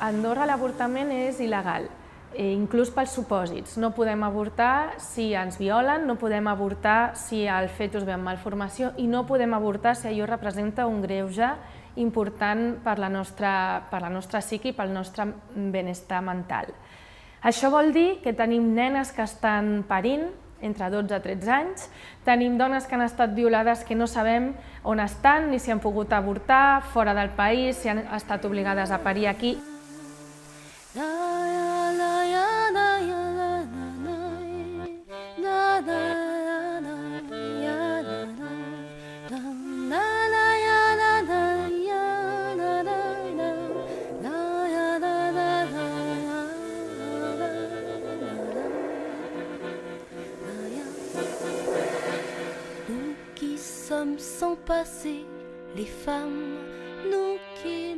A Andorra l'avortament és il·legal, inclús pels supòsits. No podem avortar si ens violen, no podem avortar si el fetus ve amb malformació i no podem avortar si allò representa un greuge important per la nostra psique i pel nostre benestar mental. Això vol dir que tenim nenes que estan parint entre 12 i 13 anys, tenim dones que han estat violades que no sabem on estan ni si han pogut avortar, fora del país, si han estat obligades a parir aquí. Sans passer les femmes, nous qui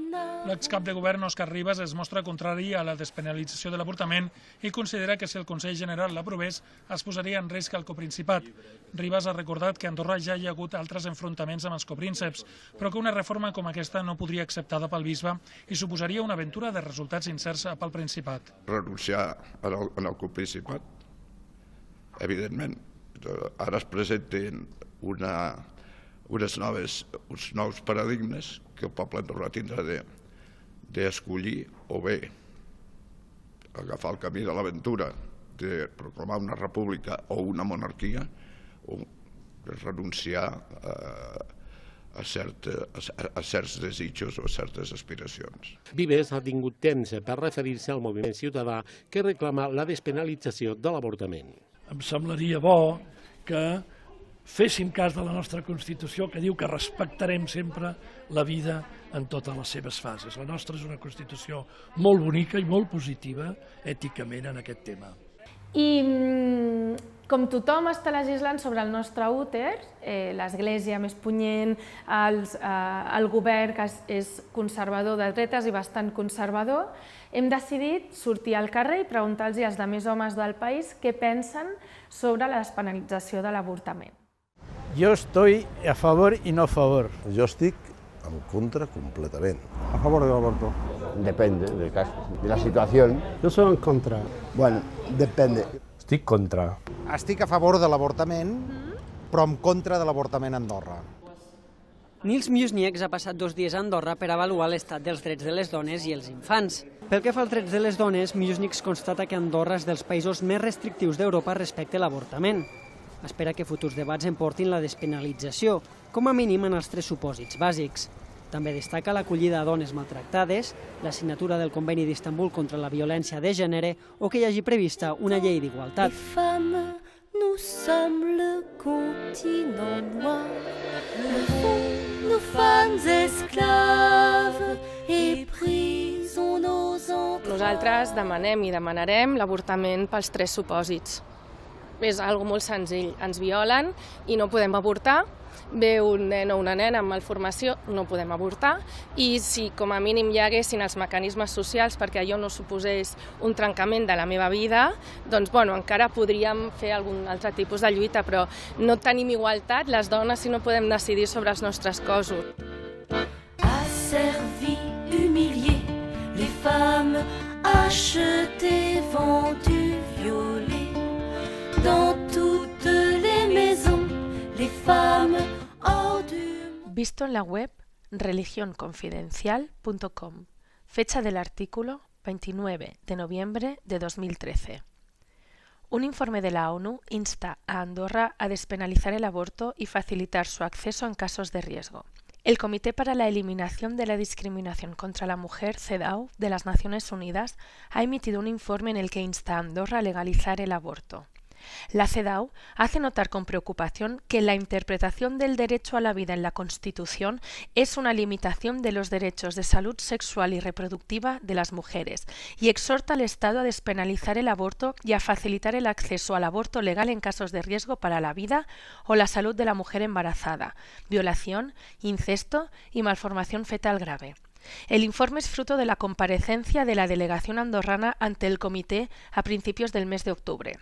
L'excap de govern Òscar Ribas es mostra contrari a la despenalització de l'avortament i considera que si el Consell General l'aprovés es posaria en risc el coprincipat. Ribas ha recordat que a Andorra ja hi ha hagut altres enfrontaments amb els coprínceps, però que una reforma com aquesta no podria acceptada pel bisbe i suposaria una aventura de resultats incerts pel Principat. Renunciar al coprincipat, evidentment. Ara es presenten uns nous paradigmes que el poble andorrà tindrà d'escollir o bé agafar el camí de l'aventura de proclamar una república o una monarquia o renunciar a certs desitjos o a certes aspiracions. Vives ha tingut temps per referir-se al moviment ciutadà que reclama la despenalització de l'avortament. Em semblaria bo que féssim cas de la nostra Constitució, que diu que respectarem sempre la vida en totes les seves fases. La nostra és una Constitució molt bonica i molt positiva èticament en aquest tema. I com tothom està legislant sobre el nostre úter, l'Església més punyent, el govern que és conservador de dretes i bastant conservador, hem decidit sortir al carrer i preguntar-los als altres homes del país què pensen sobre la despenalització de l'avortament. Yo estoy a favor y no a favor. Yo estic en contra completamente. A favor del aborto. Depende del caso, de la situación. Yo soy en contra. Bueno, depende. Estic contra. Estic a favor de l'avortament, però en contra de l'avortament a Andorra. Nils Miusnieks ha passat 2 dies a Andorra per avaluar l'estat dels drets de les dones i els infants. Pel que fa als drets de les dones, Miusnieks constata que Andorra és dels països més restrictius d'Europa respecte a l'avortament. Espera que futurs debats en portin la despenalització, com a mínim en els 3 supòsits bàsics. També destaca l'acollida a dones maltractades, la signatura del Conveni d'Istanbul contra la violència de gènere o que hi hagi prevista una llei d'igualtat. Les femmes, nous sommes le continent noir. Le fond, nos femmes esclaves et prisons nos entrailles. Nosaltres demanem i demanarem l'avortament pels 3 supòsits. És algo molt senzill. Ens violen i no podem avortar. Ve un nen o una nena amb malformació, no podem avortar. I si com a mínim hi haguessin els mecanismes socials perquè allò no suposés un trencament de la meva vida, doncs encara podríem fer algun altre tipus de lluita, però no tenim igualtat les dones si no podem decidir sobre els nostres cossos. Asservis, humiliés, les femmes achetées, vendues, violées. Dans toutes les maisons, les femmes hors du... Visto en la web religionconfidencial.com. Fecha del artículo 29 de noviembre de 2013. Un informe de la ONU insta a Andorra a despenalizar el aborto y facilitar su acceso en casos de riesgo. El Comité para la Eliminación de la Discriminación contra la Mujer, CEDAW, de las Naciones Unidas, ha emitido un informe en el que insta a Andorra a legalizar el aborto. La CEDAW hace notar con preocupación que la interpretación del derecho a la vida en la Constitución es una limitación de los derechos de salud sexual y reproductiva de las mujeres y exhorta al Estado a despenalizar el aborto y a facilitar el acceso al aborto legal en casos de riesgo para la vida o la salud de la mujer embarazada, violación, incesto y malformación fetal grave. El informe es fruto de la comparecencia de la delegación andorrana ante el Comité a principios del mes de octubre.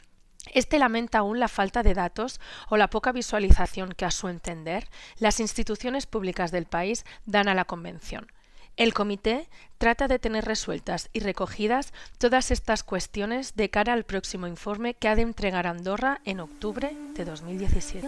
Este lamenta aún la falta de datos o la poca visualización que, a su entender, las instituciones públicas del país dan a la Convención. El comité trata de tener resueltas y recogidas todas estas cuestiones de cara al próximo informe que ha de entregar Andorra en octubre de 2017.